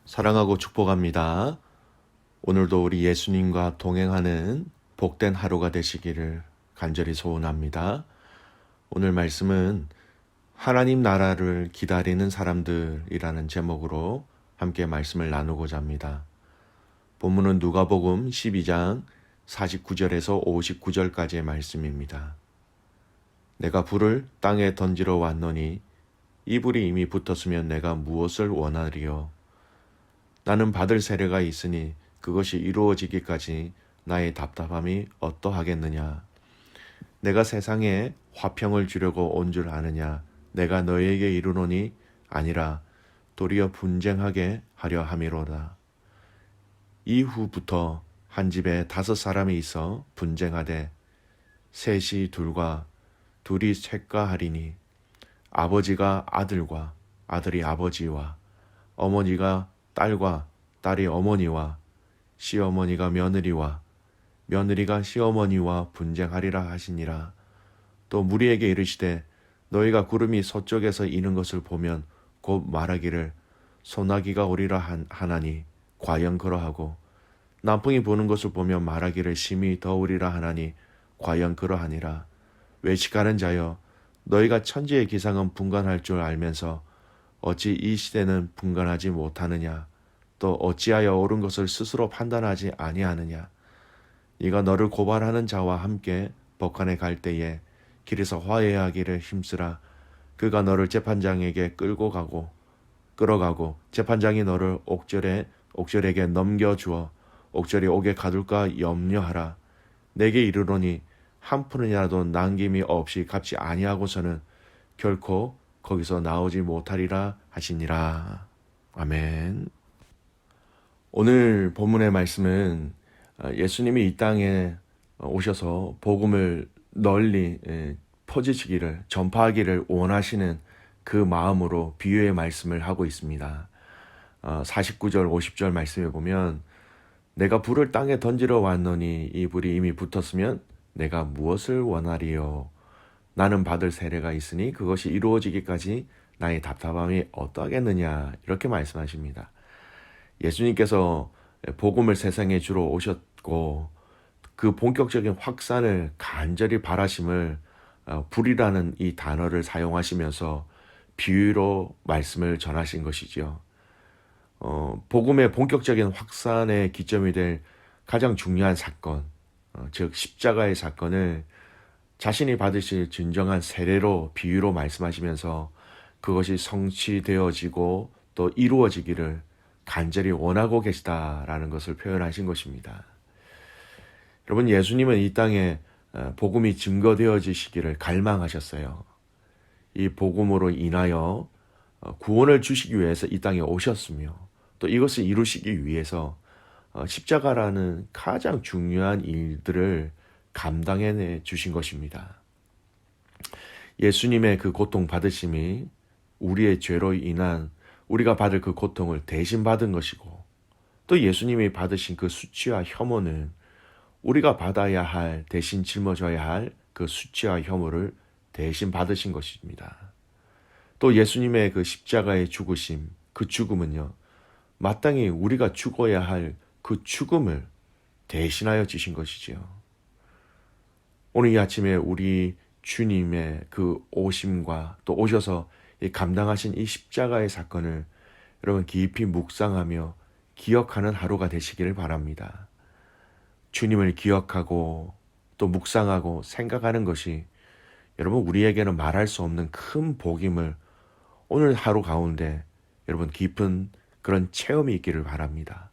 사랑하고 축복합니다. 오늘도 우리 예수님과 동행하는 복된 하루가 되시기를 간절히 소원합니다. 오늘 말씀은 하나님 나라를 기다리는 사람들이라는 제목으로 함께 말씀을 나누고자 합니다. 본문은 누가복음 12장 49절에서 59절까지의 말씀입니다. 내가 불을 땅에 던지러 왔노니 이 불이 이미 붙었으면 내가 무엇을 원하리요? 나는 받을 세례가 있으니 그것이 이루어지기까지 나의 답답함이 어떠하겠느냐? 내가 세상에 화평을 주려고 온 줄 아느냐? 내가 너에게 이르노니 아니라 도리어 분쟁하게 하려 함이로다. 이후부터 한 집에 5사람이 있어 분쟁하되 셋이 둘과 둘이 셋과 하리니 아버지가 아들과 아들이 아버지와 어머니가 딸과 딸이 어머니와 시어머니가 며느리와 며느리가 시어머니와 분쟁하리라 하시니라. 또 무리에게 이르시되 너희가 구름이 서쪽에서 이는 것을 보면 곧 말하기를 소나기가 오리라 하나니 과연 그러하고 남풍이 부는 것을 보면 말하기를 심히 더우리라 하나니 과연 그러하니라. 외식하는 자여 너희가 천지의 기상은 분간할 줄 알면서 어찌 이 시대는 분간하지 못하느냐? 또 어찌하여 옳은 것을 스스로 판단하지 아니하느냐? 네가 너를 고발하는 자와 함께 법관에 갈 때에 길에서 화해하기를 힘쓰라. 그가 너를 재판장에게 끌어가고 재판장이 너를 옥절에게 넘겨주어 옥절이 옥에 가둘까 염려하라. 내게 이르노니 한 푼이라도 남김이 없이 갚지 아니하고서는 결코 거기서 나오지 못하리라 하시니라. 아멘. 오늘 본문의 말씀은 예수님이 이 땅에 오셔서 복음을 널리 퍼지시기를 전파하기를 원하시는 그 마음으로 비유의 말씀을 하고 있습니다. 49절 50절 말씀에 보면 내가 불을 땅에 던지러 왔노니 이 불이 이미 붙었으면 내가 무엇을 원하리요? 나는 받을 세례가 있으니 그것이 이루어지기까지 나의 답답함이 어떠하겠느냐? 이렇게 말씀하십니다. 예수님께서 복음을 세상에 주러 오셨고 그 본격적인 확산을 간절히 바라심을 불이라는 이 단어를 사용하시면서 비유로 말씀을 전하신 것이죠. 복음의 본격적인 확산의 기점이 될 가장 중요한 사건, 즉 십자가의 사건을 자신이 받으실 진정한 세례로 비유로 말씀하시면서 그것이 성취되어지고 또 이루어지기를 간절히 원하고 계시다라는 것을 표현하신 것입니다. 여러분, 예수님은 이 땅에 복음이 증거되어지시기를 갈망하셨어요. 이 복음으로 인하여 구원을 주시기 위해서 이 땅에 오셨으며 또 이것을 이루시기 위해서 십자가라는 가장 중요한 일들을 감당해 주신 것입니다. 예수님의 그 고통 받으심이 우리의 죄로 인한 우리가 받을 그 고통을 대신 받은 것이고 또 예수님이 받으신 그 수치와 혐오는 우리가 받아야 할 대신 짊어져야 할 그 수치와 혐오를 대신 받으신 것입니다. 또 예수님의 그 십자가의 죽으심, 그 죽음은요 마땅히 우리가 죽어야 할 그 죽음을 대신하여 주신 것이지요. 오늘 이 아침에 우리 주님의 그 오심과 또 오셔서 감당하신 이 십자가의 사건을 여러분 깊이 묵상하며 기억하는 하루가 되시기를 바랍니다. 주님을 기억하고 또 묵상하고 생각하는 것이 여러분 우리에게는 말할 수 없는 큰 복임을 오늘 하루 가운데 여러분 깊은 그런 체험이 있기를 바랍니다.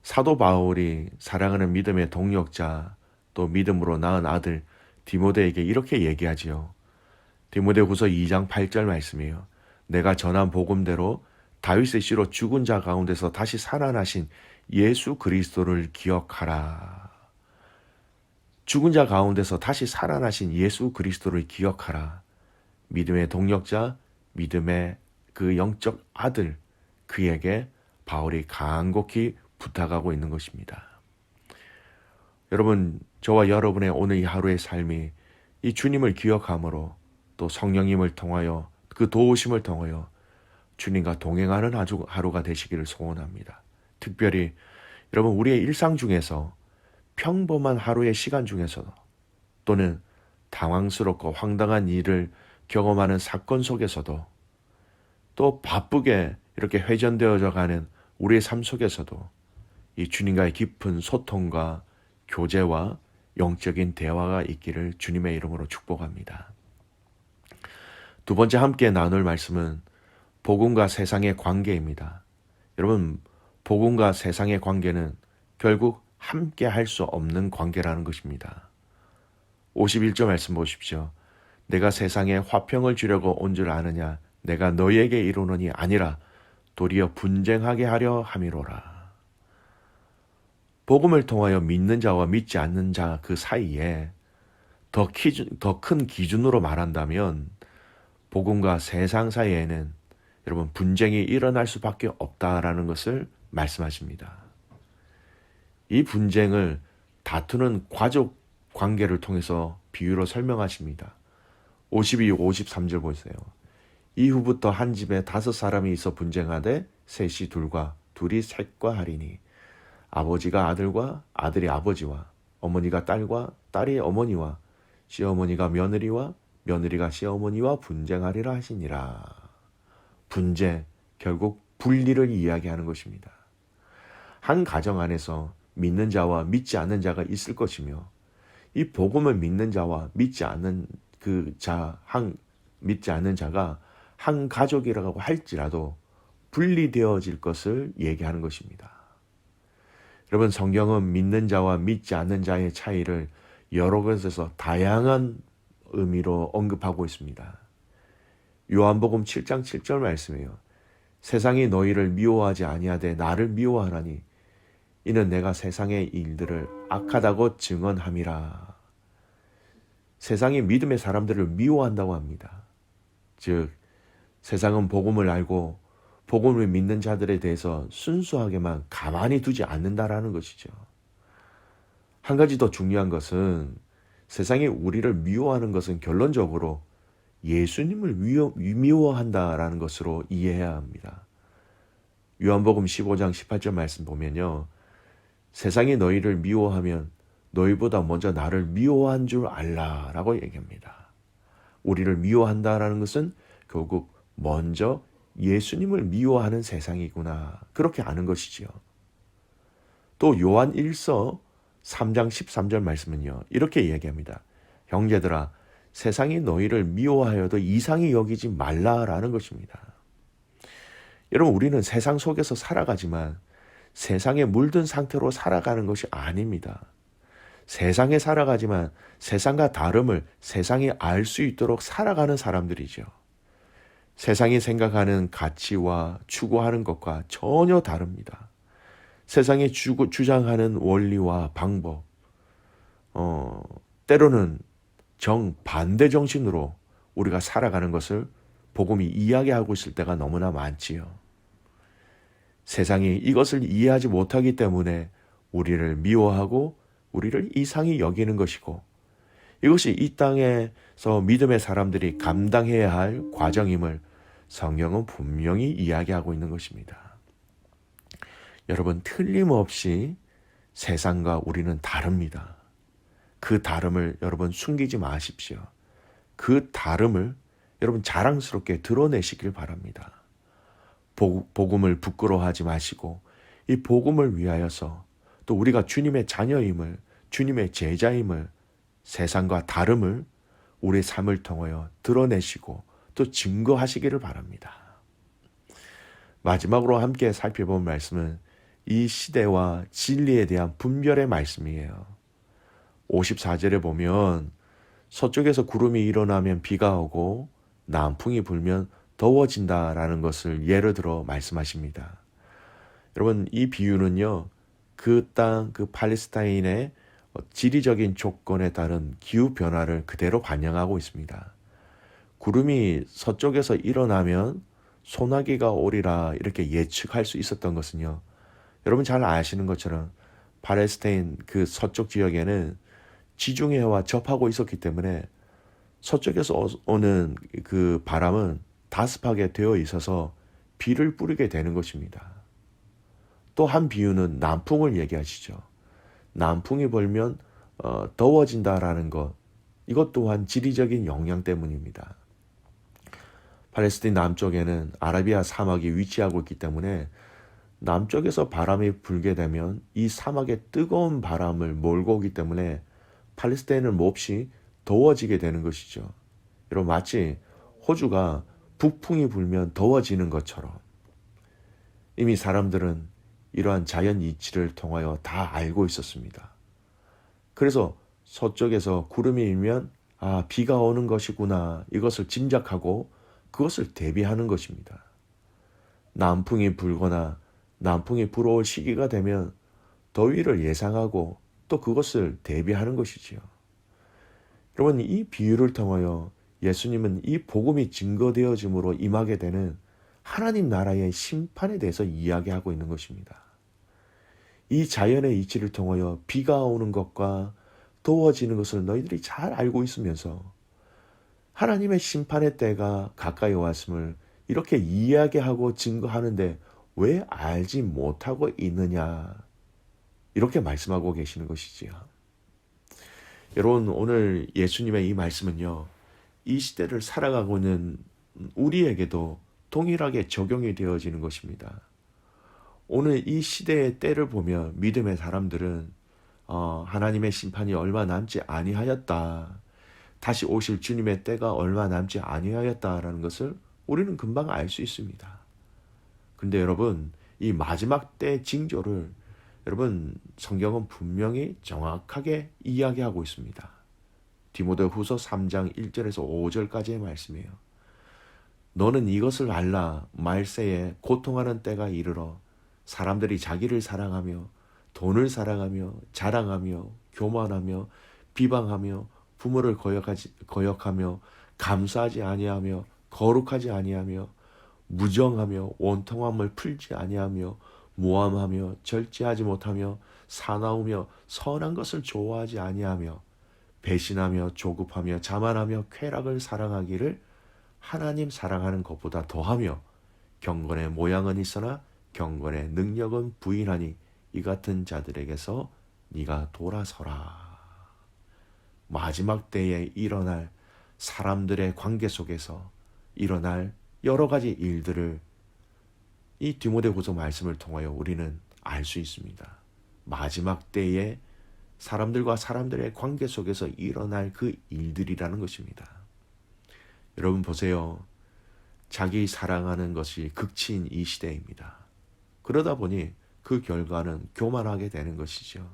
사도 바울이 사랑하는 믿음의 동력자 또 믿음으로 낳은 아들 디모데에게 이렇게 얘기하지요. 디모데후서 2장 8절 말씀이에요. 내가 전한 복음대로 다윗의 씨로 죽은 자 가운데서 다시 살아나신 예수 그리스도를 기억하라. 죽은 자 가운데서 다시 살아나신 예수 그리스도를 기억하라. 믿음의 동력자, 믿음의 그 영적 아들, 그에게 바울이 간곡히 부탁하고 있는 것입니다. 여러분, 저와 여러분의 오늘 이 하루의 삶이 이 주님을 기억함으로 또 성령님을 통하여 그 도우심을 통하여 주님과 동행하는 하루가 되시기를 소원합니다. 특별히 여러분 우리의 일상 중에서 평범한 하루의 시간 중에서도 또는 당황스럽고 황당한 일을 경험하는 사건 속에서도 또 바쁘게 이렇게 회전되어져 가는 우리의 삶 속에서도 이 주님과의 깊은 소통과 교제와 영적인 대화가 있기를 주님의 이름으로 축복합니다. 두 번째 함께 나눌 말씀은 복음과 세상의 관계입니다. 여러분, 복음과 세상의 관계는 결국 함께 할 수 없는 관계라는 것입니다. 51절 말씀 보십시오. 내가 세상에 화평을 주려고 온 줄 아느냐? 내가 너희에게 이르노니 아니라 도리어 분쟁하게 하려 함이로라. 복음을 통하여 믿는 자와 믿지 않는 자 그 사이에 더 큰 기준으로 말한다면 복음과 세상 사이에는 여러분 분쟁이 일어날 수밖에 없다라는 것을 말씀하십니다. 이 분쟁을 다투는 가족 관계를 통해서 비유로 설명하십니다. 52, 53절 보세요. 이후부터 한 집에 5사람이 있어 분쟁하되 셋이 둘과 둘이 셋과 하리니 아버지가 아들과 아들이 아버지와 어머니가 딸과 딸이 어머니와 시어머니가 며느리와 며느리가 시어머니와 분쟁하리라 하시니라. 분쟁, 결국 분리를 이야기하는 것입니다. 한 가정 안에서 믿는 자와 믿지 않는 자가 있을 것이며 이 복음을 믿는 자와 믿지 않는 믿지 않는 자가 한 가족이라고 할지라도 분리되어질 것을 얘기하는 것입니다. 여러분, 성경은 믿는 자와 믿지 않는 자의 차이를 여러 곳에서 다양한 의미로 언급하고 있습니다. 요한복음 7장 7절 말씀이에요. 세상이 너희를 미워하지 아니하되 나를 미워하나니 이는 내가 세상의 일들을 악하다고 증언함이라. 세상이 믿음의 사람들을 미워한다고 합니다. 즉 세상은 복음을 알고 복음을 믿는 자들에 대해서 순수하게만 가만히 두지 않는다라는 것이죠. 한 가지 더 중요한 것은 세상이 우리를 미워하는 것은 결론적으로 예수님을 미워한다라는 것으로 이해해야 합니다. 요한복음 15장 18절 말씀 보면요. 세상이 너희를 미워하면 너희보다 먼저 나를 미워한 줄 알라라고 얘기합니다. 우리를 미워한다라는 것은 결국 먼저 예수님을 미워하는 세상이구나. 그렇게 아는 것이지요. 또 요한 1서 3장 13절 말씀은요. 이렇게 이야기합니다. 형제들아 세상이 너희를 미워하여도 이상히 여기지 말라라는 것입니다. 여러분 우리는 세상 속에서 살아가지만 세상에 물든 상태로 살아가는 것이 아닙니다. 세상에 살아가지만 세상과 다름을 세상이 알 수 있도록 살아가는 사람들이죠. 세상이 생각하는 가치와 추구하는 것과 전혀 다릅니다. 세상이 주장하는 원리와 방법, 때로는 정반대 정신으로 우리가 살아가는 것을 복음이 이야기하고 있을 때가 너무나 많지요. 세상이 이것을 이해하지 못하기 때문에 우리를 미워하고 우리를 이상히 여기는 것이고 이것이 이 땅에서 믿음의 사람들이 감당해야 할 과정임을 성경은 분명히 이야기하고 있는 것입니다. 여러분 틀림없이 세상과 우리는 다릅니다. 그 다름을 여러분 숨기지 마십시오. 그 다름을 여러분 자랑스럽게 드러내시길 바랍니다. 복음을 부끄러워하지 마시고 이 복음을 위하여서 또 우리가 주님의 자녀임을 주님의 제자임을 세상과 다름을 우리의 삶을 통하여 드러내시고 또 증거하시기를 바랍니다. 마지막으로 함께 살펴본 말씀은 이 시대와 진리에 대한 분별의 말씀이에요. 54절에 보면 서쪽에서 구름이 일어나면 비가 오고 남풍이 불면 더워진다라는 것을 예를 들어 말씀하십니다. 여러분 이 비유는요. 그 땅, 그 팔레스타인의 지리적인 조건에 따른 기후 변화를 그대로 반영하고 있습니다. 구름이 서쪽에서 일어나면 소나기가 오리라 이렇게 예측할 수 있었던 것은요. 여러분 잘 아시는 것처럼 팔레스타인 그 서쪽 지역에는 지중해와 접하고 있었기 때문에 서쪽에서 오는 그 바람은 다습하게 되어 있어서 비를 뿌리게 되는 것입니다. 또 한 비유는 남풍을 얘기하시죠. 남풍이 불면 더워진다라는 것, 이것 또한 지리적인 영향 때문입니다. 팔레스틴 남쪽에는 아라비아 사막이 위치하고 있기 때문에 남쪽에서 바람이 불게 되면 이 사막의 뜨거운 바람을 몰고 오기 때문에 팔레스타인은 몹시 더워지게 되는 것이죠. 여러분, 마치 호주가 북풍이 불면 더워지는 것처럼 이미 사람들은 이러한 자연 이치를 통하여 다 알고 있었습니다. 그래서 서쪽에서 구름이 일면 비가 오는 것이구나, 이것을 짐작하고 그것을 대비하는 것입니다. 남풍이 불거나 남풍이 불어올 시기가 되면 더위를 예상하고 또 그것을 대비하는 것이지요. 여러분, 이 비유를 통하여 예수님은 이 복음이 증거되어짐으로 임하게 되는 하나님 나라의 심판에 대해서 이야기하고 있는 것입니다. 이 자연의 이치를 통하여 비가 오는 것과 더워지는 것을 너희들이 잘 알고 있으면서 하나님의 심판의 때가 가까이 왔음을 이렇게 이야기하고 증거하는데 왜 알지 못하고 있느냐, 이렇게 말씀하고 계시는 것이지요. 여러분, 오늘 예수님의 이 말씀은요, 이 시대를 살아가고 있는 우리에게도 동일하게 적용이 되어지는 것입니다. 오늘 이 시대의 때를 보며 믿음의 사람들은 하나님의 심판이 얼마 남지 아니하였다, 다시 오실 주님의 때가 얼마 남지 아니하였다라는 것을 우리는 금방 알 수 있습니다. 근데 여러분, 이 마지막 때 징조를 여러분, 성경은 분명히 정확하게 이야기하고 있습니다. 디모데후서 3장 1절에서 5절까지의 말씀이에요. 너는 이것을 알라. 말세에 고통하는 때가 이르러 사람들이 자기를 사랑하며 돈을 사랑하며 자랑하며 교만하며 비방하며 부모를 거역하며 감사하지 아니하며 거룩하지 아니하며 무정하며 원통함을 풀지 아니하며 모함하며 절제하지 못하며 사나우며 선한 것을 좋아하지 아니하며 배신하며 조급하며 자만하며 쾌락을 사랑하기를 하나님 사랑하는 것보다 더하며 경건의 모양은 있으나 경건의 능력은 부인하니 이 같은 자들에게서 네가 돌아서라. 마지막 때에 일어날 사람들의 관계 속에서 일어날 여러 가지 일들을 이 디모데후서 말씀을 통하여 우리는 알 수 있습니다. 마지막 때에 사람들과 사람들의 관계 속에서 일어날 그 일들이라는 것입니다. 여러분 보세요. 자기 사랑하는 것이 극치인 이 시대입니다. 그러다 보니 그 결과는 교만하게 되는 것이죠.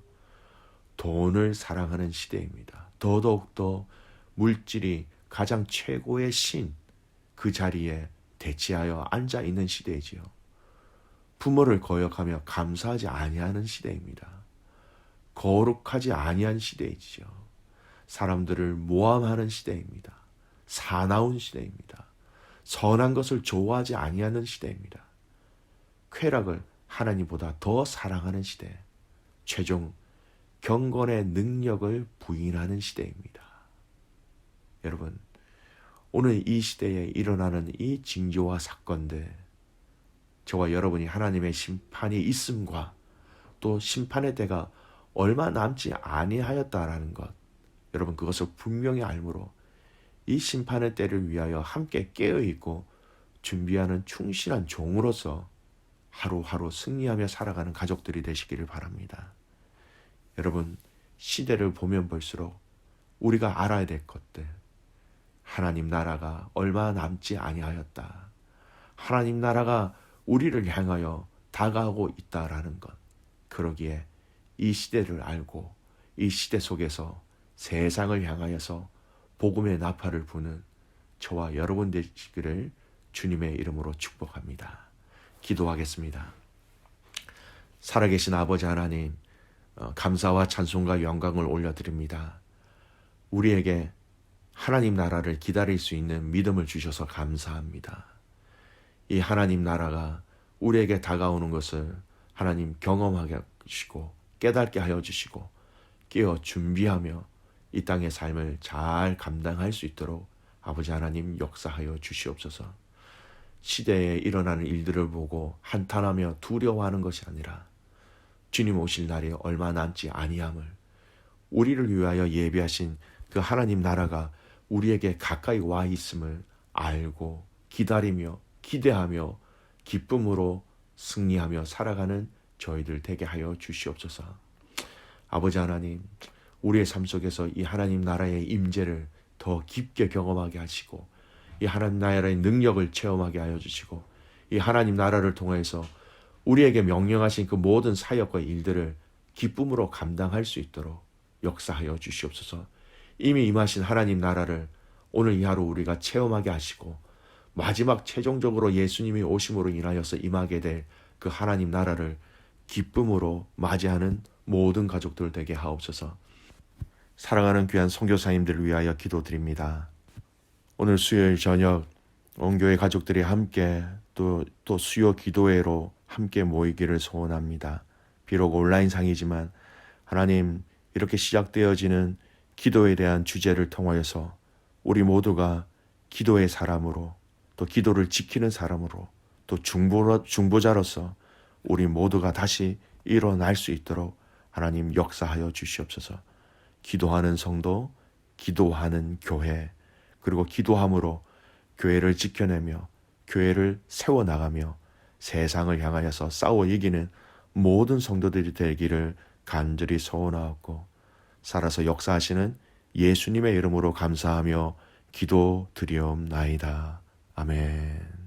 돈을 사랑하는 시대입니다. 더더욱더 물질이 가장 최고의 신, 그 자리에 대치하여 앉아 있는 시대이지요. 부모를 거역하며 감사하지 아니하는 시대입니다. 거룩하지 아니한 시대이지요. 사람들을 모함하는 시대입니다. 사나운 시대입니다. 선한 것을 좋아하지 아니하는 시대입니다. 쾌락을 하나님보다 더 사랑하는 시대, 최종 경건의 능력을 부인하는 시대입니다. 여러분, 오늘 이 시대에 일어나는 이 징조와 사건들, 저와 여러분이 하나님의 심판이 있음과 또 심판의 때가 얼마 남지 아니하였다라는 것, 여러분 그것을 분명히 알므로 이 심판의 때를 위하여 함께 깨어있고 준비하는 충실한 종으로서 하루하루 승리하며 살아가는 가족들이 되시기를 바랍니다. 여러분, 시대를 보면 볼수록 우리가 알아야 될 것들, 하나님 나라가 얼마 남지 아니하였다, 하나님 나라가 우리를 향하여 다가오고 있다라는 것, 그러기에 이 시대를 알고 이 시대 속에서 세상을 향하여서 복음의 나팔을 부는 저와 여러분 되시기를 주님의 이름으로 축복합니다. 기도하겠습니다. 살아계신 아버지 하나님, 감사와 찬송과 영광을 올려드립니다. 우리에게 하나님 나라를 기다릴 수 있는 믿음을 주셔서 감사합니다. 이 하나님 나라가 우리에게 다가오는 것을 하나님 경험하게 하시고 깨닫게 하여 주시고 깨어 준비하며 이 땅의 삶을 잘 감당할 수 있도록 아버지 하나님 역사하여 주시옵소서. 시대에 일어나는 일들을 보고 한탄하며 두려워하는 것이 아니라 주님 오실 날이 얼마 남지 아니함을, 우리를 위하여 예비하신 그 하나님 나라가 우리에게 가까이 와 있음을 알고 기다리며 기대하며 기쁨으로 승리하며 살아가는 저희들 되게 하여 주시옵소서. 아버지 하나님, 우리의 삶 속에서 이 하나님 나라의 임재를 더 깊게 경험하게 하시고 이 하나님 나라의 능력을 체험하게 하여 주시고 이 하나님 나라를 통해서 우리에게 명령하신 그 모든 사역과 일들을 기쁨으로 감당할 수 있도록 역사하여 주시옵소서. 이미 임하신 하나님 나라를 오늘 이 하루 우리가 체험하게 하시고 마지막 최종적으로 예수님이 오심으로 인하여서 임하게 될 그 하나님 나라를 기쁨으로 맞이하는 모든 가족들 되게 하옵소서. 사랑하는 귀한 선교사님들을 위하여 기도드립니다. 오늘 수요일 저녁 온교회 가족들이 함께 또 수요 기도회로 함께 모이기를 소원합니다. 비록 온라인상이지만 하나님, 이렇게 시작되어지는 기도에 대한 주제를 통하여서 우리 모두가 기도의 사람으로, 또 기도를 지키는 사람으로, 또 중보자로서 우리 모두가 다시 일어날 수 있도록 하나님 역사하여 주시옵소서. 기도하는 성도, 기도하는 교회, 그리고 기도함으로 교회를 지켜내며 교회를 세워나가며 세상을 향하여서 싸워 이기는 모든 성도들이 되기를 간절히 소원하옵고, 살아서 역사하시는 예수님의 이름으로 감사하며 기도드리옵나이다. 아멘.